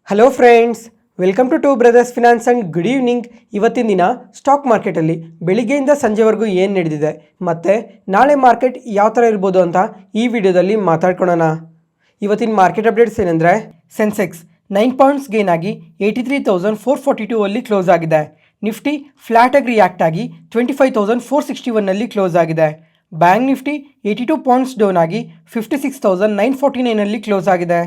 Hello friends, welcome to brothers finance and good evening. ಇವತ್ತಿನ ದಿನ stock ಮಾರ್ಕೆಟಲ್ಲಿ ಬೆಳಿಗ್ಗೆಯಿಂದ ಸಂಜೆವರೆಗೂ ಏನು ನಡೆದಿದೆ ಮತ್ತು ನಾಳೆ ಮಾರ್ಕೆಟ್ ಯಾವ ಥರ ಇರ್ಬೋದು ಅಂತ ಈ ವಿಡಿಯೋದಲ್ಲಿ ಮಾತಾಡ್ಕೊಳ್ಳೋಣ. ಇವತ್ತಿನ ಮಾರ್ಕೆಟ್ ಅಪ್ಡೇಟ್ಸ್ ಏನಂದರೆ, ಸೆನ್ಸೆಕ್ಸ್ 9 ಪಾಯಿಂಟ್ಸ್ ಗೇನ್ ಆಗಿ 83,442 ಅಲ್ಲಿ ಕ್ಲೋಸ್ ಆಗಿದೆ. ನಿಫ್ಟಿ ಫ್ಲಾಟಾಗಿ ರಿಯಾಕ್ಟ್ ಆಗಿ 25,461 ಕ್ಲೋಸ್ ಆಗಿದೆ. ಬ್ಯಾಂಕ್ ನಿಫ್ಟಿ 82 ಪಾಯಿಂಟ್ಸ್ ಡೌನ್ ಆಗಿ 56,949 ಕ್ಲೋಸ್ ಆಗಿದೆ.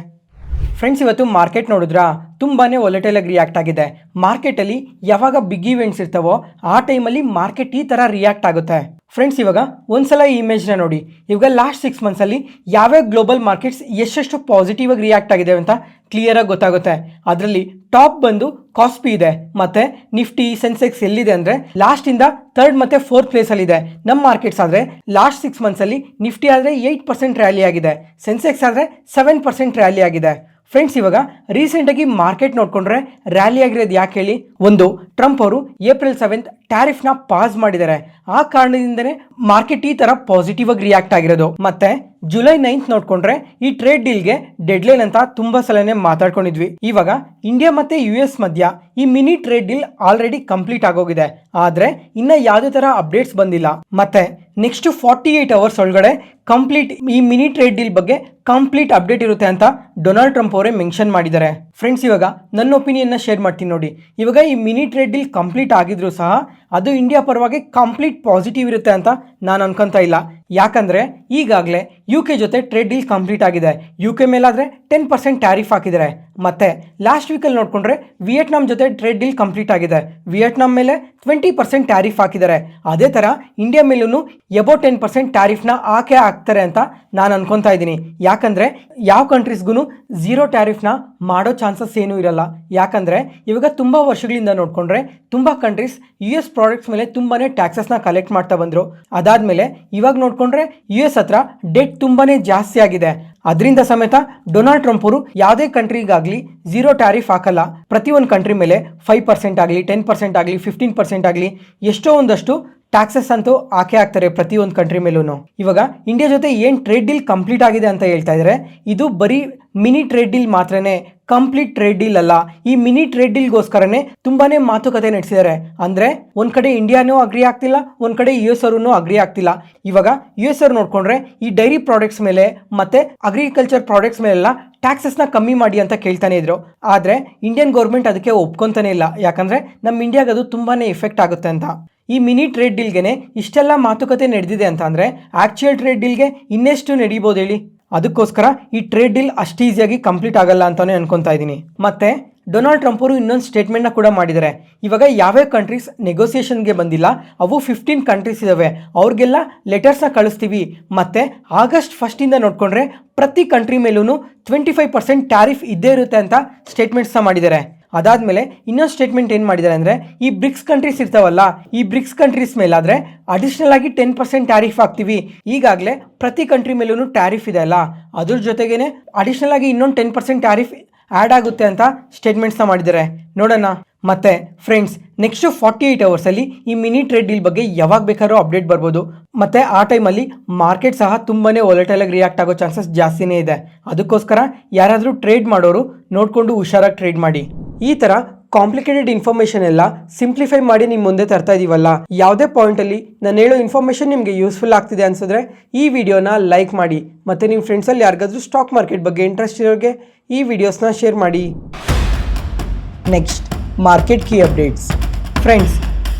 ಫ್ರೆಂಡ್ಸ್, ಇವತ್ತು ಮಾರ್ಕೆಟ್ ನೋಡಿದ್ರಾ ತುಂಬಾ ವಾಲಟೈಲಾಗಿ ರಿಯಾಕ್ಟ್ ಆಗಿದೆ. ಮಾರ್ಕೆಟಲ್ಲಿ ಯಾವಾಗ ಬಿಗ್ ಇವೆಂಟ್ಸ್ ಇರ್ತಾವೋ ಆ ಟೈಮಲ್ಲಿ ಮಾರ್ಕೆಟ್ ಈ ಥರ ರಿಯಾಕ್ಟ್ ಆಗುತ್ತೆ. ಫ್ರೆಂಡ್ಸ್, ಇವಾಗ ಒಂದ್ಸಲ ಈ ಇಮೇಜ್ನ ನೋಡಿ. ಇವಾಗ ಲಾಸ್ಟ್ 6 ಮಂತ್ಸಲ್ಲಿ ಯಾವ್ಯಾವ ಗ್ಲೋಬಲ್ ಮಾರ್ಕೆಟ್ಸ್ ಎಷ್ಟೆಷ್ಟು ಪಾಸಿಟಿವ್ ಆಗಿ ರಿಯಾಕ್ಟ್ ಆಗಿದೆ ಅಂತ ಕ್ಲಿಯರಾಗಿ ಗೊತ್ತಾಗುತ್ತೆ. ಅದರಲ್ಲಿ ಟಾಪ್ ಬಂದು ಕಾಸ್ಪಿ ಇದೆ, ಮತ್ತು ನಿಫ್ಟಿ ಸೆನ್ಸೆಕ್ಸ್ ಎಲ್ಲಿದೆ ಅಂದರೆ ಲಾಸ್ಟಿಂದ 3rd ಮತ್ತು 4th ಪ್ಲೇಸಲ್ಲಿದೆ. ನಮ್ಮ ಮಾರ್ಕೆಟ್ಸ್ ಆದರೆ ಲಾಸ್ಟ್ 6 ಮಂತ್ಸಲ್ಲಿ ನಿಫ್ಟಿ ಆದರೆ 8% ರ್ಯಾಲಿ ಆಗಿದೆ, ಸೆನ್ಸೆಕ್ಸ್ ಆದರೆ 7% ರ್ಯಾಲಿ ಆಗಿದೆ. ಫ್ರೆಂಡ್ಸ್, ಇವಾಗ ರೀಸೆಂಟಾಗಿ ಮಾರ್ಕೆಟ್ ನೋಡಿಕೊಂಡ್ರೆ ರ್ಯಾಲಿ ಆಗಿರೋದು ಯಾಕೆ ಹೇಳಿ? ಒಂದು, ಟ್ರಂಪ್ ಅವರು April 7th ಟ್ಯಾರಿಫ್ನ ಪಾಸ್ ಮಾಡಿದ್ದಾರೆ. ಆ ಕಾರಣದಿಂದನೇ ಮಾರ್ಕೆಟ್ ಈ ಥರ ಪಾಸಿಟಿವ್ ಆಗಿ ರಿಯಾಕ್ಟ್ ಆಗಿರೋದು. ಮತ್ತೆ July 9th ನೋಡಿಕೊಂಡ್ರೆ ಈ ಟ್ರೇಡ್ ಡೀಲ್ಗೆ ಡೆಡ್ಲೈನ್ ಅಂತ ತುಂಬ ಸಲನೇ ಮಾತಾಡ್ಕೊಂಡಿದ್ವಿ. ಇವಾಗ ಇಂಡಿಯಾ ಮತ್ತು US ಮಧ್ಯ ಈ mini trade deal already complete ಆಗೋಗಿದೆ. ಆದರೆ ಇನ್ನು ಯಾವುದೇ ಥರ ಅಪ್ಡೇಟ್ಸ್ ಬಂದಿಲ್ಲ. ಮತ್ತೆ ನೆಕ್ಸ್ಟ್ 48 ಅವರ್ಸ್ ಒಳಗಡೆ ಕಂಪ್ಲೀಟ್ ಈ ಮಿನಿ ಟ್ರೇಡ್ ಡೀಲ್ ಬಗ್ಗೆ ಕಂಪ್ಲೀಟ್ ಅಪ್ಡೇಟ್ ಇರುತ್ತೆ ಅಂತ ಡೊನಾಲ್ಡ್ ಟ್ರಂಪ್ ಅವರೇ ಮೆನ್ಷನ್ ಮಾಡಿದ್ದಾರೆ. ಫ್ರೆಂಡ್ಸ್, ಇವಾಗ ನನ್ನ ಒಪಿನಿಯನ್ನ ಶೇರ್ ಮಾಡ್ತೀನಿ ನೋಡಿ. ಇವಾಗ ಈ ಮಿನಿ ಟ್ರೇಡ್ ಡೀಲ್ ಕಂಪ್ಲೀಟ್ ಆಗಿದ್ರು ಸಹ ಅದು ಇಂಡಿಯಾ ಪರವಾಗಿ ಕಂಪ್ಲೀಟ್ ಪಾಸಿಟಿವ್ ಇರುತ್ತೆ ಅಂತ ನಾನು ಅನ್ಕೊಂತ ಇಲ್ಲ. ಯಾಕಂದರೆ ಈಗಾಗಲೇ UK ಜೊತೆ ಟ್ರೇಡ್ ಡೀಲ್ ಕಂಪ್ಲೀಟ್ ಆಗಿದೆ. UK ಮೇಲಾದರೆ 10% ಟ್ಯಾರಿಫ್ ಹಾಕಿದ್ದಾರೆ. ಮತ್ತು ಲಾಸ್ಟ್ ವೀಕಲ್ಲಿ ನೋಡಿಕೊಂಡ್ರೆ ವಿಯೆಟ್ನಾಂ ಜೊತೆ ಟ್ರೇಡ್ ಡೀಲ್ ಕಂಪ್ಲೀಟ್ ಆಗಿದೆ. ವಿಯೆಟ್ನಾಂ ಮೇಲೆ 20% ಟ್ಯಾರಿಫ್ ಹಾಕಿದ್ದಾರೆ. ಅದೇ ಥರ ಇಂಡಿಯಾ ಮೇಲೂ ಎಬೌಟ್ 10% ಟ್ಯಾರಿಫ್ನ ಹಾಕ್ತಾರೆ ಅಂತ ನಾನು ಅನ್ಕೊತಾ ಇದ್ದೀನಿ. ಯಾಕಂದರೆ ಯಾವ ಕಂಟ್ರೀಸ್ಗೂ 0 ಟ್ಯಾರಿಫ್ನ ಮಾಡೋ ಚಾನ್ಸಸ್ ಏನೂ ಇರಲ್ಲ. ಯಾಕಂದರೆ ಇವಾಗ ತುಂಬ ವರ್ಷಗಳಿಂದ ನೋಡಿಕೊಂಡ್ರೆ ತುಂಬ ಕಂಟ್ರೀಸ್ US ಪ್ರಾಡಕ್ಟ್ಸ್ ಮೇಲೆ ತುಂಬಾ ಟ್ಯಾಕ್ಸಸ್ನ ಕಲೆಕ್ಟ್ ಮಾಡ್ತಾ ಬಂದರು. ಅದಾದಮೇಲೆ ಇವಾಗ ನೋಡಿಕೊಂಡ್ರೆ US ಹತ್ರ ಡೆಟ್ ತುಂಬಾ ಜಾಸ್ತಿ ಆಗಿದೆ. ಅದರಿಂದ ಸಮೇತ ಡೊನಾಲ್ಡ್ ಟ್ರಂಪ್ ಅವರು ಯಾವುದೇ ಕಂಟ್ರಿಗಾಗಲಿ 0 ಟ್ಯಾರಿಫ್ ಹಾಕಲ್ಲ. ಪ್ರತಿಯೊಂದು ಕಂಟ್ರಿ ಮೇಲೆ 5% ಆಗಲಿ 10% ಆಗಲಿ 15% ಆಗಲಿ ಎಷ್ಟೋ ಒಂದಷ್ಟು ಟ್ಯಾಕ್ಸಸ್ ಅಂತೂ ಹಾಕ್ತಾರೆ ಪ್ರತಿಯೊಂದು ಕಂಟ್ರಿ ಮೇಲೂ. ಇವಾಗ ಇಂಡಿಯಾ ಜೊತೆ ಏನು ಟ್ರೇಡ್ ಡೀಲ್ ಕಂಪ್ಲೀಟ್ ಆಗಿದೆ ಅಂತ ಹೇಳ್ತಾ ಇದ್ದಾರೆ, ಇದು ಬರೀ ಮಿನಿ ಟ್ರೇಡ್ ಡೀಲ್ ಮಾತ್ರನೇ, ಕಂಪ್ಲೀಟ್ ಟ್ರೇಡ್ ಡೀಲ್ ಅಲ್ಲ. ಈ ಮಿನಿ ಟ್ರೇಡ್ ಡೀಲ್ಗೋಸ್ಕರನೇ ತುಂಬಾನೇ ಮಾತುಕತೆ ನಡೆಸಿದ್ದಾರೆ. ಅಂದರೆ ಒಂದು ಕಡೆ ಇಂಡಿಯಾನೂ ಅಗ್ರಿ ಆಗ್ತಿಲ್ಲ, ಒಂದು ಕಡೆ US ಅವರೂ ಅಗ್ರಿ ಆಗ್ತಿಲ್ಲ. ಇವಾಗ US ಅವ್ರು ನೋಡಿಕೊಂಡ್ರೆ ಈ ಡೈರಿ ಪ್ರಾಡಕ್ಟ್ಸ್ ಮೇಲೆ ಮತ್ತು ಅಗ್ರಿಕಲ್ಚರ್ ಪ್ರಾಡಕ್ಟ್ಸ್ ಮೇಲೆಲ್ಲ ಟ್ಯಾಕ್ಸಸ್ನ ಕಮ್ಮಿ ಮಾಡಿ ಅಂತ ಕೇಳ್ತಾನೆ ಇದ್ರು. ಆದರೆ ಇಂಡಿಯನ್ ಗೌರ್ಮೆಂಟ್ ಅದಕ್ಕೆ ಒಪ್ಕೊತಾನೆ ಇಲ್ಲ. ಯಾಕಂದರೆ ನಮ್ಮ ಇಂಡಿಯಾಗೆ ಅದು ತುಂಬಾ ಎಫೆಕ್ಟ್ ಆಗುತ್ತೆ ಅಂತ. ಈ ಮಿನಿ ಟ್ರೇಡ್ ಡೀಲ್ಗೆ ಇಷ್ಟೆಲ್ಲ ಮಾತುಕತೆ ನಡೆದಿದೆ ಅಂತ ಅಂದರೆ ಆ್ಯಕ್ಚುಯಲ್ ಟ್ರೇಡ್ ಡೀಲ್ಗೆ ಇನ್ನೆಷ್ಟು ನಡೀಬೋದು ಹೇಳಿ? ಅದಕ್ಕೋಸ್ಕರ ಈ ಟ್ರೇಡ್ ಡೀಲ್ ಅಷ್ಟು ಈಸಿಯಾಗಿ ಕಂಪ್ಲೀಟ್ ಆಗಲ್ಲ ಅಂತಲೇ ಅನ್ಕೊತಾ ಇದ್ದೀನಿ. ಮತ್ತು ಡೊನಾಲ್ಡ್ ಟ್ರಂಪ್ ಅವರು ಇನ್ನೊಂದು ಸ್ಟೇಟ್ಮೆಂಟ್ನ ಕೂಡ ಮಾಡಿದ್ದಾರೆ. ಇವಾಗ ಯಾವ್ಯಾವ ಕಂಟ್ರೀಸ್ ನೆಗೋಸಿಯೇಷನ್ಗೆ ಬಂದಿಲ್ಲ ಅವು 15 ಕಂಟ್ರೀಸ್ ಇದ್ದಾವೆ, ಅವ್ರಿಗೆಲ್ಲ ಲೆಟರ್ಸ್ನ ಕಳಿಸ್ತೀವಿ. ಮತ್ತು August 1st ನೋಡಿಕೊಂಡ್ರೆ ಪ್ರತಿ ಕಂಟ್ರಿ ಮೇಲೂ 25% ಟ್ಯಾರಿಫ್ ಇದ್ದೇ ಇರುತ್ತೆ ಅಂತ ಸ್ಟೇಟ್ಮೆಂಟ್ಸ್ನ ಮಾಡಿದ್ದಾರೆ. ಅದಾದಮೇಲೆ ಇನ್ನೊಂದು ಸ್ಟೇಟ್ಮೆಂಟ್ ಏನು ಮಾಡಿದ್ದಾರೆ ಅಂದರೆ, ಈ ಬ್ರಿಕ್ಸ್ ಕಂಟ್ರೀಸ್ ಇರ್ತಾವಲ್ಲ, ಈ ಬ್ರಿಕ್ಸ್ ಕಂಟ್ರೀಸ್ ಮೇಲಾದರೆ ಅಡಿಷ್ನಲ್ ಆಗಿ 10% ಟ್ಯಾರಿಫ್ ಹಾಕ್ತೀವಿ. ಈಗಾಗಲೇ ಪ್ರತಿ ಕಂಟ್ರಿ ಮೇಲೂ ಟ್ಯಾರಿಫ್ ಇದೆ ಅಲ್ಲ, ಅದ್ರ ಜೊತೆಗೇನೆ ಅಡಿಷ್ನಲ್ ಆಗಿ ಇನ್ನೊಂದು 10% ಟ್ಯಾರಿಫ್ ಆ್ಯಡ್ ಆಗುತ್ತೆ ಅಂತ ಸ್ಟೇಟ್ಮೆಂಟ್ಸ್ನ ಮಾಡಿದ್ದಾರೆ. ನೋಡೋಣ. ಮತ್ತು ಫ್ರೆಂಡ್ಸ್, ನೆಕ್ಸ್ಟ್ 48 ಅವರ್ಸಲ್ಲಿ ಈ ಮಿನಿ ಟ್ರೇಡ್ ಡೀಲ್ ಬಗ್ಗೆ ಯಾವಾಗ ಬೇಕಾದ್ರೂ ಅಪ್ಡೇಟ್ ಬರ್ಬೋದು. ಮತ್ತು ಆ ಟೈಮಲ್ಲಿ ಮಾರ್ಕೆಟ್ ಸಹ ತುಂಬಾ ವಾಲಟೈಲಾಗಿ ರಿಯಾಕ್ಟ್ ಆಗೋ ಚಾನ್ಸಸ್ ಜಾಸ್ತಿನೇ ಇದೆ. ಅದಕ್ಕೋಸ್ಕರ ಯಾರಾದರೂ ಟ್ರೇಡ್ ಮಾಡೋರು ನೋಡಿಕೊಂಡು ಹುಷಾರಾಗಿ ಟ್ರೇಡ್ ಮಾಡಿ. ಈ ಥರ ಕಾಂಪ್ಲಿಕೇಟೆಡ್ ಇನ್ಫಾರ್ಮೇಷನ್ ಎಲ್ಲ ಸಿಂಪ್ಲಿಫೈ ಮಾಡಿ ನಿಮ್ಮ ಮುಂದೆ ತರ್ತಾ ಇದೀವಲ್ಲ. ಯಾವುದೇ ಪಾಯಿಂಟಲ್ಲಿ ನಾನು ಹೇಳೋ ಇನ್ಫಾರ್ಮೇಷನ್ ನಿಮಗೆ ಯೂಸ್ಫುಲ್ ಆಗ್ತಿದೆ ಅನ್ಸಿದ್ರೆ ಈ ವಿಡಿಯೋನ ಲೈಕ್ ಮಾಡಿ. ಮತ್ತು ನಿಮ್ಮ ಫ್ರೆಂಡ್ಸಲ್ಲಿ ಯಾರಿಗಾದ್ರೂ ಸ್ಟಾಕ್ ಮಾರ್ಕೆಟ್ ಬಗ್ಗೆ ಇಂಟ್ರೆಸ್ಟ್ ಇರೋರಿಗೆ ಈ ವಿಡಿಯೋಸ್ನ ಶೇರ್ ಮಾಡಿ. Next, market key updates. Friends,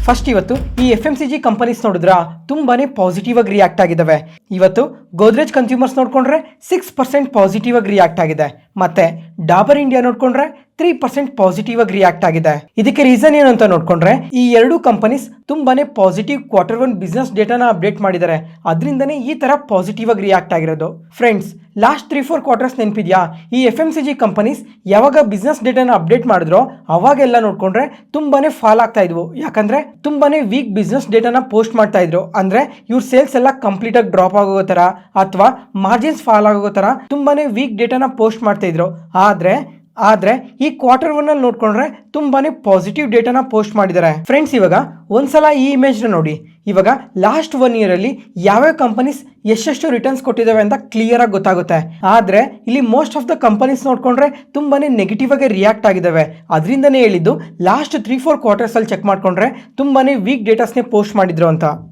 first ಇವತ್ತು ಈ FMCG ಕಂಪನೀಸ್ ನೋಡಿದ್ರಾ ತುಂಬಾ ಪಾಸಿಟಿವ್ ಆಗಿ ರಿಯಾಕ್ಟ್ ಆಗಿದ್ದಾವೆ. ಇವತ್ತು ಗೋದ್ರೇಜ್ ಕನ್ಸ್ಯೂಮರ್ಸ್ ನೋಡಿಕೊಂಡ್ರೆ 6% ಪಾಸಿಟಿವ್ ಆಗಿ ರಿಯಾಕ್ಟ್ ಆಗಿದೆ. ಮತ್ತು ಡಾಬರ್ ಇಂಡಿಯಾ ನೋಡಿಕೊಂಡ್ರೆ 3% ಪಾಸಿಟಿವ್ ಆಗಿ ರಿಯಾಕ್ಟ್ ಆಗಿದೆ. ಇದಕ್ಕೆ ರೀಸನ್ ಏನು ಅಂತ ನೋಡಿಕೊಂಡ್ರೆ ಈ ಎರಡು ಕಂಪನೀಸ್ ತುಂಬಾನೇ ಪಾಸಿಟಿವ್ Q1 ಬಿಸ್ನೆಸ್ ಡೇಟಾನ ಅಪ್ಡೇಟ್ ಮಾಡಿದ್ದಾರೆ. ಅದರಿಂದನೇ ಈ ಥರ ಪಾಸಿಟಿವ್ ಆಗಿ ರಿಯಾಕ್ಟ್ ಆಗಿರೋದು. ಫ್ರೆಂಡ್ಸ್, ಲಾಸ್ಟ್ 3-4 ಕ್ವಾರ್ಟರ್ಸ್ ನೆನಪಿದೆಯಾ? ಈ FMCG ಕಂಪನೀಸ್ ಯಾವಾಗ ಬಿಸ್ನೆಸ್ ಡೇಟಾನ ಅಪ್ಡೇಟ್ ಮಾಡಿದ್ರೋ ಅವಾಗೆಲ್ಲ ನೋಡಿಕೊಂಡ್ರೆ ತುಂಬಾನೇ ಫಾಲ್ ಆಗ್ತಾ ಇದ್ವು. ಯಾಕಂದರೆ ತುಂಬಾನೇ ವೀಕ್ ಬಿಸ್ನೆಸ್ ಡೇಟಾನ ಪೋಸ್ಟ್ ಮಾಡ್ತಾ ಇದ್ರು. ಅಂದರೆ ಇವ್ರ ಸೇಲ್ಸ್ ಎಲ್ಲ ಕಂಪ್ಲೀಟಾಗಿ ಡ್ರಾಪ್ ಆಗೋ ಥರ ಅಥವಾ ಮಾರ್ಜಿನ್ಸ್ ಫಾಲ್ ಆಗೋ ಥರ ತುಂಬಾನೇ ವೀಕ್ ಡೇಟಾನ ಪೋಸ್ಟ್ ಮಾಡ್ತಾ ಇದ್ರು. ಆದರೆ ಆದ್ರೆ ಈ Q1 ಅಲ್ಲಿ ನೋಡ್ಕೊಂಡ್ರೆ ತುಂಬಾನೇ ಪಾಸಿಟಿವ್ ಡೇಟಾನ ಪೋಸ್ಟ್ ಮಾಡಿದ್ದಾರೆ. ಫ್ರೆಂಡ್ಸ್, ಇವಾಗ ಒಂದ್ಸಲ ಈ ಇಮೇಜ್ ನ ನೋಡಿ. ಇವಾಗ ಲಾಸ್ಟ್ 1 year ಅಲ್ಲಿ ಯಾವ್ಯಾವ ಕಂಪನೀಸ್ ಎಷ್ಟೆಷ್ಟು ರಿಟರ್ನ್ಸ್ ಕೊಟ್ಟಿದ್ದಾವೆ ಅಂತ ಕ್ಲಿಯರ್ ಆಗಿ ಗೊತ್ತಾಗುತ್ತೆ. ಆದ್ರೆ ಇಲ್ಲಿ ಮೋಸ್ಟ್ ಆಫ್ ದ ಕಂಪನೀಸ್ ನೋಡ್ಕೊಂಡ್ರೆ ತುಂಬಾನೇ ನೆಗೆಟಿವ್ ಆಗಿ ರಿಯಾಕ್ಟ್ ಆಗಿದ್ದಾವೆ. ಅದರಿಂದನೇ ಹೇಳಿದ್ದು ಲಾಸ್ಟ್ 3-4 ಕ್ವಾರ್ಟರ್ಸ್ ಅಲ್ಲಿ ಚೆಕ್ ಮಾಡ್ಕೊಂಡ್ರೆ ತುಂಬಾನೇ ವೀಕ್ ಡೇಟಾಸ್ನೇ ಪೋಸ್ಟ್ ಮಾಡಿದ್ರು ಅಂತ.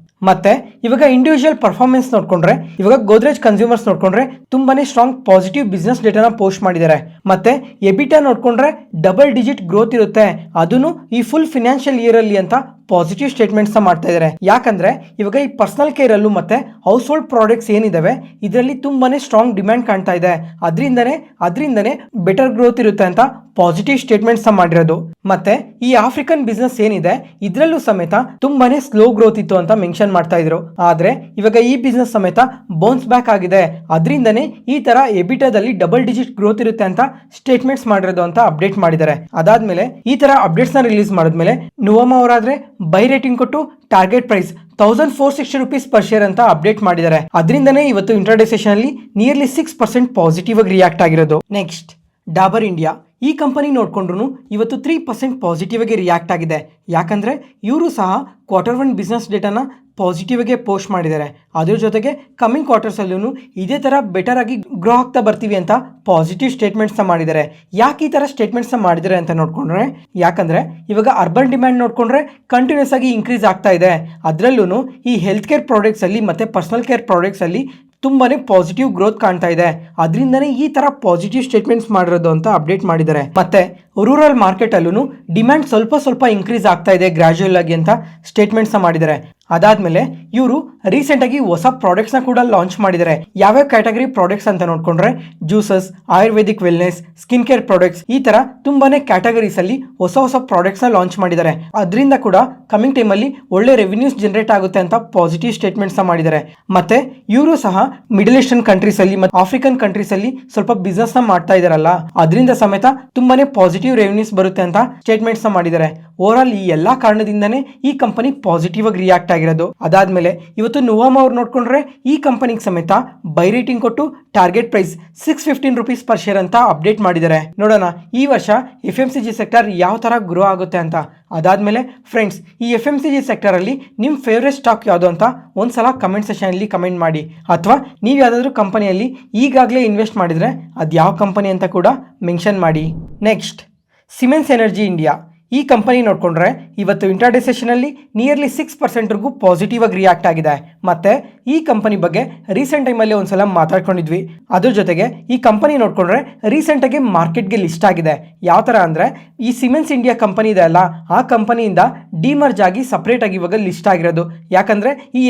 ಮತ್ತೆ ಇವಾಗ ಇಂಡಿವಿಜುವಲ್ ಪರ್ಫಾರ್ಮೆನ್ಸ್ ನೋಡ್ಕೊಂಡ್ರೆ ಇವಾಗ ಗೋದ್ರೇಜ್ ಕನ್ಸ್ಯೂಮರ್ಸ್ ನೋಡ್ಕೊಂಡ್ರೆ ತುಂಬಾನೇ ಸ್ಟ್ರಾಂಗ್ ಪಾಸಿಟಿವ್ ಬಿಸ್ನೆಸ್ ಡೇಟಾನ ಪೋಸ್ಟ್ ಮಾಡಿದ್ದಾರೆ. ಮತ್ತೆ ಎಬಿಟಾ ನೋಡ್ಕೊಂಡ್ರೆ ಡಬಲ್ ಡಿಜಿಟ್ ಗ್ರೋತ್ ಇರುತ್ತೆ, ಅದನ್ನು ಈ ಫುಲ್ ಫಿನಾನ್ಷಿಯಲ್ ಇಯರ್ ಅಲ್ಲಿ ಅಂತ ಪಾಸಿಟಿವ್ ಸ್ಟೇಟ್ಮೆಂಟ್ಸ್ ಮಾಡ್ತಾ ಇದ್ದಾರೆ. ಯಾಕಂದ್ರೆ ಇವಾಗ ಈ ಪರ್ಸನಲ್ ಕೇರ್ ಅಲ್ಲೂ ಮತ್ತೆ ಹೌಸ್ ಹೋಲ್ಡ್ ಪ್ರಾಡಕ್ಟ್ಸ್ ಏನಿದಾವೆ ಇದರಲ್ಲಿ ತುಂಬಾನೇ ಸ್ಟ್ರಾಂಗ್ ಡಿಮ್ಯಾಂಡ್ ಕಾಣ್ತಾ ಇದೆ. ಅದರಿಂದನೇ ಬೆಟರ್ ಗ್ರೋತ್ ಇರುತ್ತೆ ಅಂತ ಪಾಸಿಟಿವ್ ಸ್ಟೇಟ್ಮೆಂಟ್ಸ್ ಮಾಡಿರೋದು. ಮತ್ತೆ ಈ ಆಫ್ರಿಕನ್ ಬಿಸ್ನೆಸ್ ಏನಿದೆ ಇದರಲ್ಲೂ ಸಮೇತ ತುಂಬಾನೇ ಸ್ಲೋ ಗ್ರೋತ್ ಇತ್ತು ಅಂತ ಮೆನ್ಷನ್ ಮಾಡ್ತಾ ಇದ್ರು. ಆದ್ರೆ ಇವಾಗ ಈ ಬಿಸ್ನೆಸ್ ಸಮೇತ ಬೌನ್ಸ್ ಬ್ಯಾಕ್ ಆಗಿದೆ. ಅದರಿಂದನೇ ಈ ತರ ಎಬಿಟಾದಲ್ಲಿ ಡಬಲ್ ಡಿಜಿಟ್ ಗ್ರೋತ್ ಇರುತ್ತೆ ಅಂತ ಸ್ಟೇಟ್ಮೆಂಟ್ಸ್ ಮಾಡಿರೋದು ಅಂತ ಅಪ್ಡೇಟ್ ಮಾಡಿದ್ದಾರೆ. ಅದಾದ್ಮೇಲೆ ಈ ತರ ಅಪ್ಡೇಟ್ಸ್ ನ ರಿಲೀಸ್ ಮಾಡಿದ್ಮೇಲೆ ನುವಾಮ ಅವರಾದ್ರೆ ಬೈ ರೇಟಿಂಗ್ ಕೊಟ್ಟು target price 1460 rupees per share ಅಂತ ಅಪ್ಡೇಟ್ ಮಾಡಿದ್ದಾರೆ. ಅದರಿಂದನೇ ಇವತ್ತು ಇಂಟ್ರಾಡೇ ಸೆಷನ್ ಅಲ್ಲಿ ನಿಯರ್ಲಿ 6% ಪಾಸಿಟಿವ್ ಆಗಿ ರಿಯಾಕ್ಟ್ ಆಗಿರೋದು. Next, Dabur India. ಈ ಕಂಪನಿ ನೋಡ್ಕೊಂಡ್ರು ಇವತ್ತು 3% ಪಾಸಿಟಿವ್ ಆಗಿ ರಿಯಾಕ್ಟ್ ಆಗಿದೆ. ಯಾಕಂದ್ರೆ ಇವರು ಸಹ Q1 ಬಿಸ್ನೆಸ್ ಡೇಟಾನ ಪಾಸಿಟಿವ್ ಆಗಿ ಪೋಸ್ಟ್ ಮಾಡಿದ್ದಾರೆ. ಅದ್ರ ಜೊತೆಗೆ ಕಮಿಂಗ್ ಕ್ವಾರ್ಟರ್ಸ್ ಅಲ್ಲೂ ಇದೇ ತರ ಬೆಟರ್ ಆಗಿ ಗ್ರೋ ಆಗ್ತಾ ಬರ್ತೀವಿ ಅಂತ ಪಾಸಿಟಿವ್ ಸ್ಟೇಟ್ಮೆಂಟ್ಸ್ ಮಾಡಿದ್ದಾರೆ. ಯಾಕೆ ಈ ತರ ಸ್ಟೇಟ್ಮೆಂಟ್ಸ್ ಮಾಡಿದ್ದಾರೆ ಅಂತ ನೋಡ್ಕೊಂಡ್ರೆ, ಯಾಕಂದ್ರೆ ಇವಾಗ ಅರ್ಬನ್ ಡಿಮ್ಯಾಂಡ್ ನೋಡ್ಕೊಂಡ್ರೆ ಕಂಟಿನ್ಯೂಸ್ ಆಗಿ ಇನ್ಕ್ರೀಸ್ ಆಗ್ತಾ ಇದೆ. ಅದರಲ್ಲೂ ಈ ಹೆಲ್ತ್ ಕೇರ್ ಪ್ರಾಡಕ್ಟ್ಸ್ ಅಲ್ಲಿ ಮತ್ತೆ ಪರ್ಸನಲ್ ಕೇರ್ ಪ್ರಾಡಕ್ಟ್ಸ್ ಅಲ್ಲಿ ತುಂಬಾನೇ ಪಾಸಿಟಿವ್ ಗ್ರೋತ್ ಕಾಣ್ತಾ ಇದೆ. ಅದರಿಂದನೇ ಈ ತರ ಪಾಸಿಟಿವ್ ಸ್ಟೇಟ್ಮೆಂಟ್ಸ್ ಮಾಡಿರೋದು ಅಂತ ಅಪ್ಡೇಟ್ ಮಾಡಿದ್ದಾರೆ. ಮತ್ತೆ ರೂರಲ್ ಮಾರ್ಕೆಟ್ ಅಲ್ಲೂ ಡಿಮ್ಯಾಂಡ್ ಸ್ವಲ್ಪ ಇನ್ಕ್ರೀಸ್ ಆಗ್ತಾ ಇದೆ ಗ್ರಾಜುಯಲ್ ಆಗಿ ಅಂತ ಸ್ಟೇಟ್ಮೆಂಟ್ಸ್ ಮಾಡಿದ್ದಾರೆ. ಅದಾದ್ಮೇಲೆ ಇವರು ರೀಸೆಂಟ್ ಆಗಿ ಹೊಸ ಪ್ರಾಡಕ್ಟ್ಸ್ ನ ಕೂಡ ಲಾಂಚ್ ಮಾಡಿದ್ದಾರೆ. ಯಾವ್ಯಾವ ಕ್ಯಾಟಗರಿ ಪ್ರಾಡಕ್ಟ್ಸ್ ಅಂತ ನೋಡ್ಕೊಂಡ್ರೆ juices, Ayurvedic wellness, skin care products, ಈ ತರ ತುಂಬಾನೇ ಕ್ಯಾಟಗರೀಸ್ ಅಲ್ಲಿ ಹೊಸ ಪ್ರಾಡಕ್ಟ್ಸ್ ನ ಲಾಂಚ್ ಮಾಡಿದ್ದಾರೆ. ಅದರಿಂದ ಕೂಡ ಕಮಿಂಗ್ ಟೈಮ್ ಅಲ್ಲಿ ಒಳ್ಳೆ ರೆವಿನ್ಯೂಸ್ ಜನರೇಟ್ ಆಗುತ್ತೆ ಅಂತ ಪಾಸಿಟಿವ್ ಸ್ಟೇಟ್ಮೆಂಟ್ಸ್ ಮಾಡಿದ್ದಾರೆ. ಮತ್ತೆ ಇವರು ಸಹ ಮಿಡಲ್ ಈಸ್ಟರ್ನ್ ಕಂಟ್ರೀಸ್ ಅಲ್ಲಿ ಮತ್ತು ಆಫ್ರಿಕನ್ ಕಂಟ್ರೀಸ್ ಅಲ್ಲಿ ಸ್ವಲ್ಪ ಬಿಸ್ನೆಸ್ ನ ಮಾಡ್ತಾ ಇದಾರಲ್ಲ, ಅದರಿಂದ ಸಮೇತ ತುಂಬಾನೇ ಪಾಸಿಟಿವ್ ರೆವಿನ್ಯೂಸ್ ಬರುತ್ತೆ ಅಂತ ಸ್ಟೇಟ್ಮೆಂಟ್ಸ್ ಮಾಡಿದ್ದಾರೆ. ಓವರ್ ಆಲ್ ಈ ಎಲ್ಲಾ ಕಾರಣದಿಂದನೇ ಈ ಕಂಪನಿ ಪಾಸಿಟಿವ್ ಆಗಿ ರಿಯಾಕ್ಟ್ ಆಗಿರೋದು. ಅದಾದ್ಮೇಲೆ ಇವತ್ತು ನುವಾಮ ಅವ್ರು ನೋಡ್ಕೊಂಡ್ರೆ ಈ ಕಂಪನಿಗೆ ಸಮೇತ ಬೈ ರೇಟಿಂಗ್ ಕೊಟ್ಟು target price 615 rupees per share ಅಂತ ಅಪ್ಡೇಟ್ ಮಾಡಿದ್ದಾರೆ. ನೋಡೋಣ ಈ ವರ್ಷ FMCG ಸೆಕ್ಟರ್ ಯಾವ ತರ ಗ್ರೋ ಆಗುತ್ತೆ ಅಂತ. ಅದಾದ್ಮೇಲೆ ಫ್ರೆಂಡ್ಸ್, ಈ FMCG ಸೆಕ್ಟರ್ ಅಲ್ಲಿ ನಿಮ್ ಫೇವ್ರೆಟ್ ಸ್ಟಾಕ್ ಯಾವುದು ಅಂತ ಒಂದ್ಸಲ ಕಮೆಂಟ್ ಸೆಷನ್ ಅಲ್ಲಿ ಕಮೆಂಟ್ ಮಾಡಿ. ಅಥವಾ ನೀವು ಯಾವ್ದಾದ್ರು ಕಂಪನಿಯಲ್ಲಿ ಈಗಾಗಲೇ ಇನ್ವೆಸ್ಟ್ ಮಾಡಿದ್ರೆ ಅದು ಯಾವ ಕಂಪನಿ ಅಂತ ಕೂಡ ಮೆನ್ಷನ್ ಮಾಡಿ. Next, Simmons energy India. ಈ ಕಂಪನಿ ನೋಡ್ಕೊಂಡ್ರೆ ಇವತ್ತು ಇಂಟ್ರಾಡೇ ಸೆಷನ್ ಅಲ್ಲಿ ನಿಯರ್ಲಿ 6% ಪಾಸಿಟಿವ್ ಆಗಿ ರಿಯಾಕ್ಟ್ ಆಗಿದೆ. ಮತ್ತೆ ಈ ಕಂಪನಿ ಬಗ್ಗೆ ರೀಸೆಂಟ್ ಟೈಮಲ್ಲಿ ಒಂದ್ಸಲ ಮಾತಾಡ್ಕೊಂಡಿದ್ವಿ. ಅದ್ರ ಜೊತೆಗೆ ಈ ಕಂಪನಿ ನೋಡ್ಕೊಂಡ್ರೆ ರೀಸೆಂಟ್ ಆಗಿ ಮಾರ್ಕೆಟ್ಗೆ ಲಿಸ್ಟ್ ಆಗಿದೆ. ಯಾವ ತರ ಅಂದ್ರೆ ಈ ಸಿಮೆನ್ಸ್ ಇಂಡಿಯಾ ಕಂಪನಿ ಇದೆ ಅಲ್ಲ, ಆ ಕಂಪನಿಯಿಂದ ಡಿಮರ್ಜ್ ಆಗಿ ಸಪರೇಟ್ ಆಗಿ ಇವಾಗ ಲಿಸ್ಟ್ ಆಗಿರೋದು. ಯಾಕಂದ್ರೆ ಈ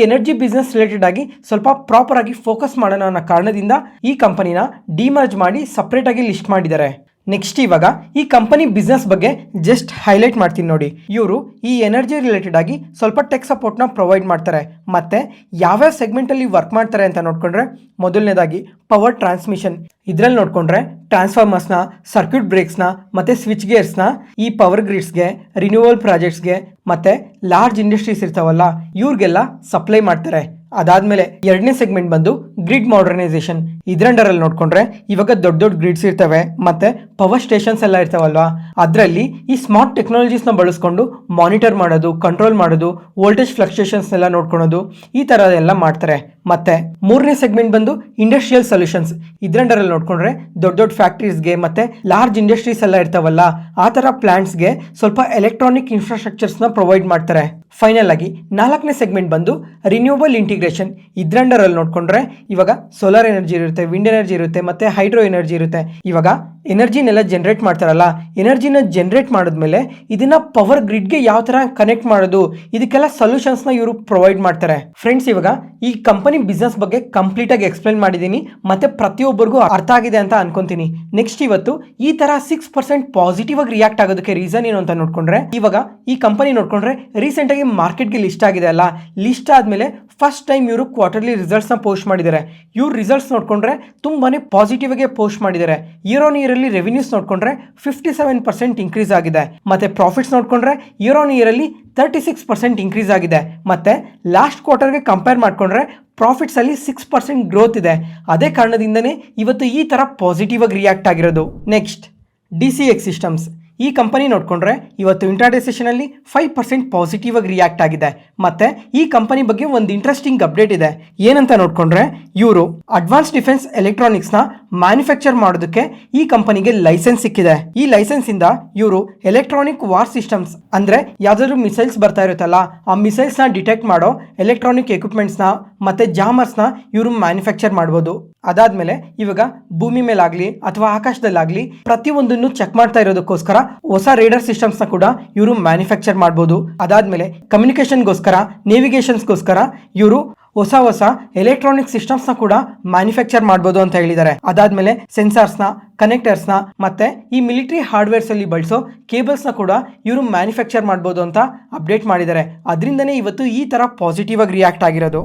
ಎನರ್ಜಿ ಬಿಸ್ನೆಸ್ ರಿಲೇಟೆಡ್ ಆಗಿ ಸ್ವಲ್ಪ ಪ್ರಾಪರ್ ಆಗಿ ಫೋಕಸ್ ಮಾಡೋಣ ಅನ್ನೋ ಕಾರಣದಿಂದ ಈ ಕಂಪನಿನ ಡಿಮರ್ಜ್ ಮಾಡಿ ಸಪರೇಟ್ ಆಗಿ ಲಿಸ್ಟ್ ಮಾಡಿದ್ದಾರೆ. ನೆಕ್ಸ್ಟ್, ಇವಾಗ ಈ ಕಂಪನಿ ಬಿಸ್ನೆಸ್ ಬಗ್ಗೆ ಜಸ್ಟ್ ಹೈಲೈಟ್ ಮಾಡ್ತೀನಿ ನೋಡಿ. ಇವರು ಈ ಎನರ್ಜಿ ರಿಲೇಟೆಡ್ ಆಗಿ ಸ್ವಲ್ಪ ಟೆಕ್ ಸಪೋರ್ಟ್ ನ ಪ್ರೊವೈಡ್ ಮಾಡ್ತಾರೆ. ಮತ್ತೆ ಯಾವ್ಯಾವ ಸೆಗ್ಮೆಂಟ್ ಅಲ್ಲಿ ವರ್ಕ್ ಮಾಡ್ತಾರೆ ಅಂತ ನೋಡ್ಕೊಂಡ್ರೆ, ಮೊದಲನೇದಾಗಿ ಪವರ್ ಟ್ರಾನ್ಸ್ಮಿಷನ್. ಇದ್ರಲ್ಲಿ ನೋಡ್ಕೊಂಡ್ರೆ ಟ್ರಾನ್ಸ್ಫಾರ್ಮರ್ಸ್ನ, ಸರ್ಕ್ಯೂಟ್ ಬ್ರೇಕ್ಸ್ನ ಮತ್ತೆ ಸ್ವಿಚ್ ಗೇರ್ಸ್ನ ಈ ಪವರ್ ಗ್ರಿಡ್ಸ್ಗೆ, ರಿನ್ಯೂವಲ್ ಪ್ರಾಜೆಕ್ಟ್ಸ್ಗೆ ಮತ್ತೆ ಲಾರ್ಜ್ ಇಂಡಸ್ಟ್ರೀಸ್ ಇರ್ತಾವಲ್ಲ ಇವ್ರಿಗೆಲ್ಲ ಸಪ್ಲೈ ಮಾಡ್ತಾರೆ. ಅದಾದ್ಮೇಲೆ ಎರಡನೇ ಸೆಗ್ಮೆಂಟ್ ಬಂದು ಗ್ರಿಡ್ ಮಾಡರ್ನೈಸೇಷನ್. ಇದ್ರಂಡರಲ್ಲಿ ನೋಡ್ಕೊಂಡ್ರೆ ಇವಾಗ ದೊಡ್ಡ ಗ್ರಿಡ್ಸ್ ಇರ್ತವೆ ಮತ್ತೆ ಪವರ್ ಸ್ಟೇಷನ್ಸ್ ಎಲ್ಲ ಇರ್ತಾವಲ್ವಾ, ಅದರಲ್ಲಿ ಈ ಸ್ಮಾರ್ಟ್ ಟೆಕ್ನಾಲಜೀಸ್ ನ ಬಳಸ್ಕೊಂಡು ಮಾನಿಟರ್ ಮಾಡೋದು, ಕಂಟ್ರೋಲ್ ಮಾಡೋದು, ವೋಲ್ಟೇಜ್ ಫ್ಲಕ್ಚುಯೇಷನ್ಸ್ ಎಲ್ಲ ನೋಡ್ಕೊಳ್ಳೋದು, ಈ ತರ ಎಲ್ಲ ಮಾಡ್ತಾರೆ. ಮತ್ತೆ ಮೂರನೇ ಸೆಗ್ಮೆಂಟ್ ಬಂದು ಇಂಡಸ್ಟ್ರಿಯಲ್ ಸೊಲ್ಯೂಷನ್ಸ್. ಇದ್ರಂಡರಲ್ಲಿ ನೋಡ್ಕೊಂಡ್ರೆ ದೊಡ್ಡ ಫ್ಯಾಕ್ಟರೀಸ್ಗೆ ಮತ್ತೆ ಲಾರ್ಜ್ ಇಂಡಸ್ಟ್ರೀಸ್ ಎಲ್ಲ ಇರ್ತಾವಲ್ಲ ಆ ತರ ಪ್ಲಾಂಟ್ಸ್ಗೆ ಸ್ವಲ್ಪ ಎಲೆಕ್ಟ್ರಾನಿಕ್ ಇನ್ಫ್ರಾಸ್ಟ್ರಕ್ಚರ್ಸ್ ನ ಪ್ರೊವೈಡ್ ಮಾಡ್ತಾರೆ. ಫೈನಲ್ ಆಗಿ ನಾಲ್ಕನೇ ಸೆಗ್ಮೆಂಟ್ ಬಂದು ರಿನ್ಯೂವಬಲ್ ಇಂಟಿಗ್ರೇಷನ್. ಇದ್ರಂಡರಲ್ಲಿ ನೋಡ್ಕೊಂಡ್ರೆ ಇವಾಗ ಸೋಲಾರ್ ಎನರ್ಜಿ ಇರುತ್ತೆ, ವಿಂಡ್ ಎನರ್ಜಿ ಇರುತ್ತೆ ಮತ್ತೆ ಹೈಡ್ರೋ ಎನರ್ಜಿ ಇರುತ್ತೆ. ಇವಾಗ ಎನರ್ಜಿನೆಲ್ಲ ಜನರೇಟ್ ಮಾಡ್ತಾರಲ್ಲ, ಎನರ್ಜಿನ ಜನರೇಟ್ ಮಾಡಿದ್ಮೇಲೆ ಇದನ್ನ ಪವರ್ ಗ್ರಿಡ್ಗೆ ಯಾವ ತರ ಕನೆಕ್ಟ್ ಮಾಡೋದು, ಇದಕ್ಕೆಲ್ಲ ಸೊಲ್ಯೂಷನ್ಸ್ ನ ಇವರು ಪ್ರೊವೈಡ್ ಮಾಡ್ತಾರೆ. ಫ್ರೆಂಡ್ಸ್, ಇವಾಗ ಈ ಕಂಪನಿ ಬಿಸ್ನೆಸ್ ಬಗ್ಗೆ ಕಂಪ್ಲೀಟ್ ಆಗಿ ಎಕ್ಸ್ಪ್ಲೈನ್ ಮಾಡಿದ್ದೀನಿ ಮತ್ತೆ ಪ್ರತಿಯೊಬ್ಬರಿಗೂ ಅರ್ಥ ಆಗಿದೆ ಅಂತ ಅನ್ಕೊಂತೀನಿ. ನೆಕ್ಸ್ಟ್, ಇವತ್ತು ಈ ತರ 6% ಪಾಸಿಟಿವ್ ಆಗಿ ರಿಯಾಕ್ಟ್ ಆಗೋದಕ್ಕೆ ರೀಸನ್ ಏನು ಅಂತ ನೋಡ್ಕೊಂಡ್ರೆ, ಇವಾಗ ಈ ಕಂಪನಿ ನೋಡ್ಕೊಂಡ್ರೆ ರೀಸೆಂಟ್ ಆಗಿ ಮಾರ್ಕೆಟ್ಗೆ ಲಿಸ್ಟ್ ಆಗಿದೆ ಅಲ್ಲ, ಲಿಸ್ಟ್ ಆದ್ಮೇಲೆ ಫಸ್ಟ್ ಟೈಮ್ ಇವರು ಕ್ವಾರ್ಟರ್ಲಿ ರಿಸಲ್ಟ್ಸ್ ನ ಪೋಸ್ಟ್ ಮಾಡಿದ್ದಾರೆ. ಇವ್ರ ರಿಸಲ್ಟ್ಸ್ ನೋಡ್ಕೊಂಡ್ರೆ ತುಂಬಾನೇ ಪಾಸಿಟಿವ್ ಆಗಿ ಪೋಸ್ಟ್ ಮಾಡಿದ್ದಾರೆ. ಇಯರ್ ಆನ್ ಇಯರ್ ಅಲ್ಲಿ ರೆವಿನ್ಯೂಸ್ ನೋಡ್ಕೊಂಡ್ರೆ 57% ಇನ್ಕ್ರೀಸ್ ಆಗಿದೆ. ಮತ್ತೆ ಪ್ರಾಫಿಟ್ಸ್ ನೋಡ್ಕೊಂಡ್ರೆ ಇಯರ್ ಆನ್ ಇಯರ್ ಅಲ್ಲಿ 36% ಇನ್ಕ್ರೀಸ್ ಆಗಿದೆ. ಮತ್ತೆ ಲಾಸ್ಟ್ ಕ್ವಾರ್ಟರ್ಗೆ ಕಂಪೇರ್ ಮಾಡ್ಕೊಂಡ್ರೆ ಪ್ರಾಫಿಟ್ಸ್ ಅಲ್ಲಿ 6% ಗ್ರೋತ್ ಇದೆ. ಅದೇ ಕಾರಣದಿಂದನೇ ಇವತ್ತು ಈ ತರ ಪಾಸಿಟಿವ್ ಆಗಿ ರಿಯಾಕ್ಟ್ ಆಗಿರೋದು. Next, DCX systems. ಈ ಕಂಪನಿ ನೋಡಿಕೊಂಡ್ರೆ ಇವತ್ತು ಇಂಟ್ರಾಡೇ ಸೆಷನಲ್ಲಿ 5% ಪಾಸಿಟಿವ್ ಆಗಿ ರಿಯಾಕ್ಟ್ ಆಗಿದೆ. ಮತ್ತೆ ಈ ಕಂಪನಿ ಬಗ್ಗೆ ಒಂದು ಇಂಟ್ರೆಸ್ಟಿಂಗ್ ಅಪ್ಡೇಟ್ ಇದೆ. ಏನಂತ ನೋಡಿಕೊಂಡ್ರೆ ಇವರು ಅಡ್ವಾನ್ಸ್ ಡಿಫೆನ್ಸ್ ಎಲೆಕ್ಟ್ರಾನಿಕ್ಸ್ನ ಮ್ಯಾನುಫ್ಯಾಕ್ಚರ್ ಮಾಡೋದಕ್ಕೆ ಈ ಕಂಪನಿಗೆ ಲೈಸೆನ್ಸ್ ಸಿಕ್ಕಿದೆ. ಈ ಲೈಸೆನ್ಸ್ ಇಂದ ಇವರು ಎಲೆಕ್ಟ್ರಾನಿಕ್ ವಾರ್ ಸಿಸ್ಟಮ್ಸ್ ಅಂದ್ರೆ ಯಾವ್ದಾದ್ರು ಮಿಸೈಲ್ಸ್ ಬರ್ತಾ ಇರುತ್ತಲ್ಲ, ಆ ಮಿಸೈಲ್ಸ್ನ ಡಿಟೆಕ್ಟ್ ಮಾಡೋ ಎಲೆಕ್ಟ್ರಾನಿಕ್ ಎಕ್ವಿಪ್ಮೆಂಟ್ಸ್ನ ಮತ್ತೆ ಜಾಮರ್ಸ್ನ ಇವರು ಮ್ಯಾನುಫ್ಯಾಕ್ಚರ್ ಮಾಡ್ಬೋದು. ಅದಾದ್ಮೇಲೆ ಇವಾಗ ಭೂಮಿ ಮೇಲಾಗ್ಲಿ ಅಥವಾ ಆಕಾಶದಲ್ಲಾಗ್ಲಿ ಪ್ರತಿಯೊಂದನ್ನು ಚೆಕ್ ಮಾಡ್ತಾ ಇರೋದಕ್ಕೋಸ್ಕರ ಹೊಸ ರೇಡರ್ ಸಿಸ್ಟಮ್ಸ್ನ ಕೂಡ ಇವರು ಮ್ಯಾನುಫ್ಯಾಕ್ಚರ್ ಮಾಡ್ಬೋದು. ಅದಾದ್ಮೇಲೆ ಕಮ್ಯುನಿಕೇಶನ್ಗೋಸ್ಕರ, ನೇವಿಗೇಷನ್ಸ್ಗೋಸ್ಕರ ಇವರು ಹೊಸ ಎಲೆಕ್ಟ್ರಾನಿಕ್ ಸಿಸ್ಟಮ್ಸ್ನ ಕೂಡ ಮ್ಯಾನುಫ್ಯಾಕ್ಚರ್ ಮಾಡ್ಬೋದು ಅಂತ ಹೇಳಿದ್ದಾರೆ. ಅದಾದ್ಮೇಲೆ ಸೆನ್ಸಾರ್ಸ್ನ, ಕನೆಕ್ಟರ್ಸ್ನ ಮತ್ತೆ ಈ ಮಿಲಿಟರಿ ಹಾರ್ಡ್ವೇರ್ಸ್ ಅಲ್ಲಿ ಬಳಸೋ ಕೇಬಲ್ಸ್ನ ಕೂಡ ಇವರು ಮ್ಯಾನುಫ್ಯಾಕ್ಚರ್ ಮಾಡ್ಬೋದು ಅಂತ ಅಪ್ಡೇಟ್ ಮಾಡಿದ್ದಾರೆ. ಅದರಿಂದನೇ ಇವತ್ತು ಈ ತರ ಪಾಸಿಟಿವ್ ಆಗಿ ರಿಯಾಕ್ಟ್ ಆಗಿರೋದು.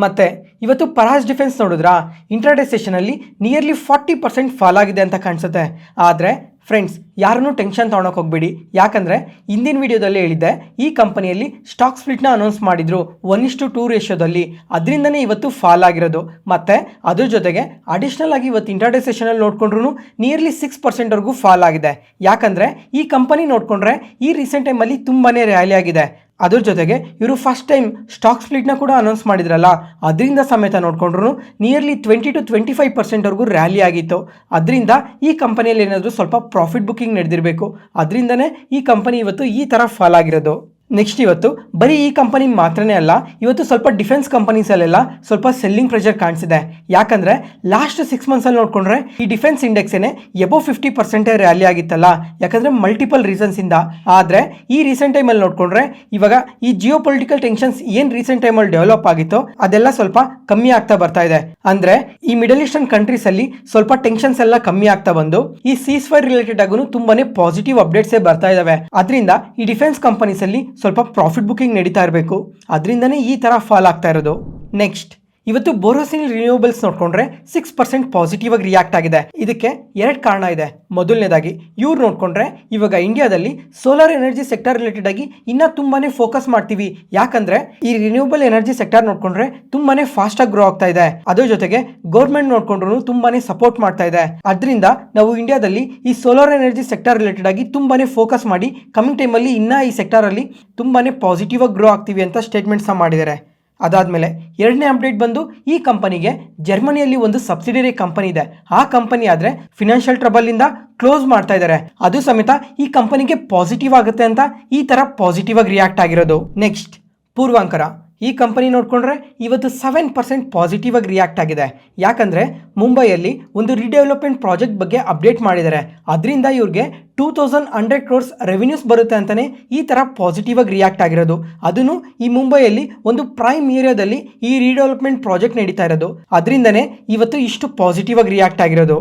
ಮತ್ತೆ ಇವತ್ತು ಪರಾಸ್ ಡಿಫೆನ್ಸ್ ನೋಡಿದ್ರಾ, ಇಂಟ್ರಾಡೇ ಸೆಷನಲ್ಲಿ ನಿಯರ್ಲಿ 40% ಫಾಲ್ ಆಗಿದೆ ಅಂತ ಕಾಣಿಸುತ್ತೆ. ಆದರೆ ಫ್ರೆಂಡ್ಸ್, ಯಾರನ್ನೂ ಟೆನ್ಷನ್ ತೊಗೊಳಕ್ಕೆ ಹೋಗ್ಬೇಡಿ. ಯಾಕಂದರೆ ಹಿಂದಿನ ವಿಡಿಯೋದಲ್ಲಿ ಹೇಳಿದ್ದೆ, ಈ ಕಂಪನಿಯಲ್ಲಿ ಸ್ಟಾಕ್ ಸ್ಪ್ಲಿಟ್ನ ಅನೌನ್ಸ್ ಮಾಡಿದ್ರು 1:2 ರೇಷಿಯೋದಲ್ಲಿ. ಅದರಿಂದನೇ ಇವತ್ತು ಫಾಲ್ ಆಗಿರೋದು. ಮತ್ತು ಅದ್ರ ಜೊತೆಗೆ ಅಡಿಷ್ನಲ್ ಆಗಿ ಇವತ್ತು ಇಂಟ್ರಾಡೇ ಸೆಷನಲ್ಲಿ ನೋಡಿಕೊಂಡ್ರು ನಿಯರ್ಲಿ 6%ವರೆಗೂ ಫಾಲ್ ಆಗಿದೆ. ಯಾಕಂದರೆ ಈ ಕಂಪನಿ ನೋಡಿಕೊಂಡ್ರೆ ಈ ರೀಸೆಂಟ್ ಟೈಮಲ್ಲಿ ತುಂಬಾ ರ್ಯಾಲಿ ಆಗಿದೆ. ಅದ್ರ ಜೊತೆಗೆ ಇವರು ಫಸ್ಟ್ ಟೈಮ್ ಸ್ಟಾಕ್ ಸ್ಪ್ಲಿಟ್ನ ಕೂಡ ಅನೌನ್ಸ್ ಮಾಡಿದ್ರಲ್ಲ, ಅದರಿಂದ ಸಮೇತ ನೋಡಿಕೊಂಡ್ರು ನಿಯರ್ಲಿ 20 to 25%ವರೆಗೂ ರ್ಯಾಲಿ ಆಗಿತ್ತು. ಅದರಿಂದ ಈ ಕಂಪನಿಯಲ್ಲಿ ಏನಾದರೂ ಸ್ವಲ್ಪ ಪ್ರಾಫಿಟ್ ಬುಕ್ಕಿಂಗ್ ನಡೆದಿರಬೇಕು. ಅದರಿಂದನೇ ಈ ಕಂಪನಿ ಇವತ್ತು ಈ ಥರ ಫಾಲ್ ಆಗಿರೋದು. ನೆಕ್ಸ್ಟ್ ಇವತ್ತು ಬರೀ ಈ ಕಂಪನಿ ಮಾತ್ರನೇ ಅಲ್ಲ, ಇವತ್ತು ಸ್ವಲ್ಪ ಡಿಫೆನ್ಸ್ ಕಂಪನೀಸಲ್ಲೆಲ್ಲ ಸ್ವಲ್ಪ ಸೆಲ್ಲಿಂಗ್ ಪ್ರೆಷರ್ ಕಾಣಿಸಿದೆ. ಯಾಕಂದರೆ ಲಾಸ್ಟ್ 6 ಮಂತ್ಸಲ್ಲಿ ನೋಡಿಕೊಂಡ್ರೆ ಈ ಡಿಫೆನ್ಸ್ ಇಂಡೆಕ್ಸೇನೆ ಎಬೋ 50% ರ್ಯಾಲಿ ಆಗಿತ್ತಲ್ಲ. ಯಾಕಂದರೆ ಮಲ್ಟಿಪಲ್ ರೀಸನ್ಸಿಂದ. ಆದರೆ ಈ ರೀಸೆಂಟ್ ಟೈಮಲ್ಲಿ ನೋಡಿಕೊಂಡ್ರೆ ಇವಾಗ ಈ ಜಿಯೋ ಪೊಲಿಟಿಕಲ್ ಟೆನ್ಷನ್ಸ್ ಏನು ರೀಸೆಂಟ್ ಟೈಮಲ್ಲಿ ಡೆವಲಪ್ ಆಗಿತ್ತೋ ಅದೆಲ್ಲ ಸ್ವಲ್ಪ ಕಮ್ಮಿ ಆಗ್ತಾ ಬರ್ತಾ ಇದೆ. ಅಂದರೆ ಈ ಮಿಡಲ್ ಈಸ್ಟರ್ನ್ ಕಂಟ್ರೀಸಲ್ಲಿ ಸ್ವಲ್ಪ ಟೆನ್ಷನ್ಸ್ ಎಲ್ಲ ಕಮ್ಮಿ ಆಗ್ತಾ ಬಂದು ಈ ಸೀಸ್ಫೈರ್ ರಿಲೇಟೆಡ್ ಆಗೂ ತುಂಬಾನೇ ಪಾಸಿಟಿವ್ ಅಪ್ಡೇಟ್ಸೇ ಬರ್ತಾ ಇದಾವೆ. ಅದರಿಂದ ಈ ಡಿಫೆನ್ಸ್ ಕಂಪನೀಸಲ್ಲಿ ಸ್ವಲ್ಪ ಪ್ರಾಫಿಟ್ ಬುಕ್ಕಿಂಗ್ ನಡೀತಾ ಇರಬೇಕು. ಅದರಿಂದನೇ ಈ ಥರ ಫಾಲ್ ಆಗ್ತಾ ಇರೋದು. ನೆಕ್ಸ್ಟ್ ಇವತ್ತು ಬೋರೋಸಿಲ್ ರಿನ್ಯೂವಬಲ್ಸ್ ನೋಡಿಕೊಂಡ್ರೆ 6% ಪಾಸಿಟಿವ್ ಆಗಿ ರಿಯಾಕ್ಟ್ ಆಗಿದೆ. ಇದಕ್ಕೆ 2 ಕಾರಣ ಇದೆ. ಮೊದಲನೇದಾಗಿ ಇವ್ರು ನೋಡಿಕೊಂಡ್ರೆ ಇವಾಗ ಇಂಡಿಯಾದಲ್ಲಿ ಸೋಲಾರ್ ಎನರ್ಜಿ ಸೆಕ್ಟರ್ ರಿಲೇಟೆಡ್ ಆಗಿ ಇನ್ನೂ ತುಂಬಾನೇ ಫೋಕಸ್ ಮಾಡ್ತೀವಿ. ಯಾಕಂದ್ರೆ ಈ ರಿನ್ಯೂವಬಲ್ ಎನರ್ಜಿ ಸೆಕ್ಟರ್ ನೋಡಿಕೊಂಡ್ರೆ ತುಂಬಾನೇ ಫಾಸ್ಟ್ ಆಗಿ ಗ್ರೋ ಆಗ್ತಾ ಇದೆ. ಅದ್ರ ಜೊತೆಗೆ ಗೌರ್ಮೆಂಟ್ ನೋಡಿಕೊಂಡ್ರು ತುಂಬಾನೇ ಸಪೋರ್ಟ್ ಮಾಡ್ತಾ ಇದೆ. ಅದರಿಂದ ನಾವು ಇಂಡಿಯಾದಲ್ಲಿ ಈ ಸೋಲಾರ್ ಎನರ್ಜಿ ಸೆಕ್ಟರ್ ರಿಲೇಟೆಡ್ ಆಗಿ ತುಂಬಾನೇ ಫೋಕಸ್ ಮಾಡಿ ಕಮಿಂಗ್ ಟೈಮಲ್ಲಿ ಇನ್ನೂ ಈ ಸೆಕ್ಟರ್ ಅಲ್ಲಿ ತುಂಬಾನೇ ಪಾಸಿಟಿವ್ ಆಗಿ ಗ್ರೋ ಆಗ್ತೀವಿ ಅಂತ ಸ್ಟೇಟ್ಮೆಂಟ್ಸ್ ಮಾಡಿದ್ದಾರೆ. ಅದಾದಮೇಲೆ ಎರಡನೇ ಅಪ್ಡೇಟ್ ಬಂದು ಈ ಕಂಪನಿಗೆ ಜರ್ಮನಿಯಲ್ಲಿ ಒಂದು ಸಬ್ಸಿಡಿಯರಿ ಕಂಪನಿ ಇದೆ. ಆ ಕಂಪನಿ ಆದರೆ ಫಿನಾನ್ಷಿಯಲ್ ಟ್ರಬಲಿಂದ ಕ್ಲೋಸ್ ಮಾಡ್ತಾ ಇದ್ದಾರೆ. ಅದು ಸಮೇತ ಈ ಕಂಪನಿಗೆ ಪಾಸಿಟಿವ್ ಆಗುತ್ತೆ ಅಂತ ಈ ಥರ ಪಾಸಿಟಿವ್ ಆಗಿ ರಿಯಾಕ್ಟ್ ಆಗಿರೋದು. ನೆಕ್ಸ್ಟ್ ಪೂರ್ವಾಂಕರ. ಈ ಕಂಪನಿ ನೋಡಿಕೊಂಡ್ರೆ ಇವತ್ತು 7% ಪಾಸಿಟಿವ್ ಆಗಿ ರಿಯಾಕ್ಟ್ ಆಗಿದೆ. ಯಾಕಂದರೆ ಮುಂಬೈಯಲ್ಲಿ ಒಂದು ರಿಡೆವಲಪ್ಮೆಂಟ್ ಪ್ರಾಜೆಕ್ಟ್ ಬಗ್ಗೆ ಅಪ್ಡೇಟ್ ಮಾಡಿದ್ದಾರೆ. ಅದರಿಂದ ಇವ್ರಿಗೆ 2100 crores ರೆವಿನ್ಯೂಸ್ ಬರುತ್ತೆ ಅಂತಲೇ ಈ ಥರ ಪಾಸಿಟಿವ್ ಆಗಿ ರಿಯಾಕ್ಟ್ ಆಗಿರೋದು. ಅದನ್ನು ಈ ಮುಂಬೈಯಲ್ಲಿ ಒಂದು ಪ್ರೈಮ್ ಏರಿಯಾದಲ್ಲಿ ಈ ರಿಡೆವಲಪ್ಮೆಂಟ್ ಪ್ರಾಜೆಕ್ಟ್ ನಡೀತಾ ಇರೋದು. ಅದರಿಂದನೇ ಇವತ್ತು ಇಷ್ಟು ಪಾಸಿಟಿವ್ ಆಗಿ ರಿಯಾಕ್ಟ್ ಆಗಿರೋದು.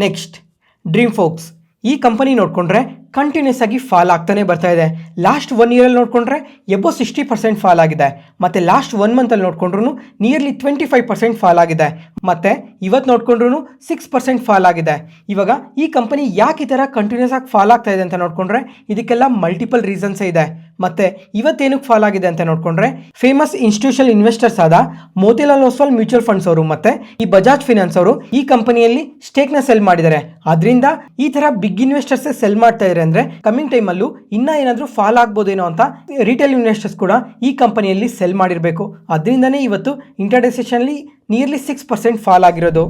Next dream forks. ಈ ಕಂಪನಿ ನೋಡಿಕೊಂಡ್ರೆ ಕಂಟಿನ್ಯೂಸ್ ಆಗಿ ಫಾಲ್ ಆಗ್ತಾನೆ ಬರ್ತಾ ಇದೆ. ಲಾಸ್ಟ್ 1 year ನೋಡಿಕೊಂಡ್ರೆ ಎಬೋ 60% ಫಾಲ್ ಆಗಿದೆ. ಮತ್ತು ಲಾಸ್ಟ್ 1 month ನೋಡಿಕೊಂಡ್ರು ನಿಯರ್ಲಿ 25% ಫಾಲ್ ಆಗಿದೆ. ಮತ್ತು ಇವತ್ತು ನೋಡಿಕೊಂಡ್ರು 6% ಫಾಲ್ ಆಗಿದೆ. ಇವಾಗ ಈ ಕಂಪನಿ ಯಾಕೆ ಈ ಥರ ಕಂಟಿನ್ಯೂಸ್ ಆಗಿ ಫಾಲ್ ಆಗ್ತಾ ಇದೆ ಅಂತ ನೋಡಿಕೊಂಡ್ರೆ ಇದಕ್ಕೆಲ್ಲ ಮಲ್ಟಿಪಲ್ ರೀಸನ್ಸೇ ಇದೆ. ಮತ್ತು ಇವತ್ತೇನಕ್ಕೆ ಫಾಲ್ ಆಗಿದೆ ಅಂತ ನೋಡಿಕೊಂಡ್ರೆ ಫೇಮಸ್ ಇನ್ಸ್ಟಿಟ್ಯೂಷನಲ್ ಇನ್ವೆಸ್ಟರ್ಸ್ ಆದ ಮೋತಿಲಾಲ್ ಓಸ್ವಾಲ್ ಮ್ಯೂಚುವಲ್ ಫಂಡ್ಸ್ ಅವರು ಮತ್ತು ಈ ಬಜಾಜ್ ಫಿನಾನ್ಸ್ ಅವರು ಈ ಕಂಪನಿಯಲ್ಲಿ ಸ್ಟೇಕ್ನ ಸೆಲ್ ಮಾಡಿದ್ದಾರೆ. ಅದರಿಂದ ಈ ಥರ ಬಿಗ್ ಇನ್ವೆಸ್ಟರ್ಸ್ ಸೆಲ್ ಮಾಡ್ತಾ ಇದ್ದಾರೆ. ಅಂದ್ರೆ ಕಮಿಂಗ್ ಟೈಮ್ ಅಲ್ಲೂ ಇನ್ನ ಏನಾದ್ರೂ ಫಾಲ್ ಆಗ್ಬೋದೇನೋ ಅಂತ ರಿಟೇಲ್ ಇನ್ವೆಸ್ಟರ್ಸ್ ಕೂಡ ಈ ಕಂಪನಿಯಲ್ಲಿ ಸೆಲ್ ಮಾಡಿರಬೇಕು. ಅದರಿಂದನೇ ಇವತ್ತು ಇಂಟ್ರಾಡೇ ಸೆಷನ್ಲಿ ನಿಯರ್ಲಿ 6% ಫಾಲ್ ಆಗಿರೋದು.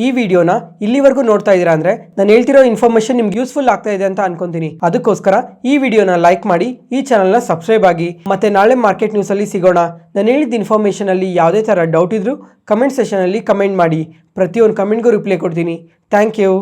ಈ ವಿಡಿಯೋನ ಇಲ್ಲಿವರೆಗೂ ನೋಡ್ತಾ ಇದ್ದೀರಾ ಅಂದರೆ ನಾನು ಹೇಳ್ತಿರೋ ಇನ್ಫಾರ್ಮೇಷನ್ ನಿಮ್ಗೆ ಯೂಸ್ಫುಲ್ ಆಗ್ತಾ ಇದೆ ಅಂತ ಅನ್ಕೊಂತೀನಿ. ಅದಕ್ಕೋಸ್ಕರ ಈ ವಿಡಿಯೋನ ಲೈಕ್ ಮಾಡಿ, ಈ ಚಾನಲ್ನ ಸಬ್ಸ್ಕ್ರೈಬ್ ಆಗಿ. ಮತ್ತೆ ನಾಳೆ ಮಾರ್ಕೆಟ್ ನ್ಯೂಸಲ್ಲಿ ಸಿಗೋಣ. ನಾನು ಹೇಳಿದ ಇನ್ಫಾರ್ಮೇಷನಲ್ಲಿ ಯಾವುದೇ ಥರ ಡೌಟ್ ಇದ್ರೂ ಕಮೆಂಟ್ ಸೆಷನಲ್ಲಿ ಕಮೆಂಟ್ ಮಾಡಿ. ಪ್ರತಿಯೊಂದು ಕಮೆಂಟ್ಗೂ ರಿಪ್ಲೈ ಕೊಡ್ತೀನಿ. Thank you.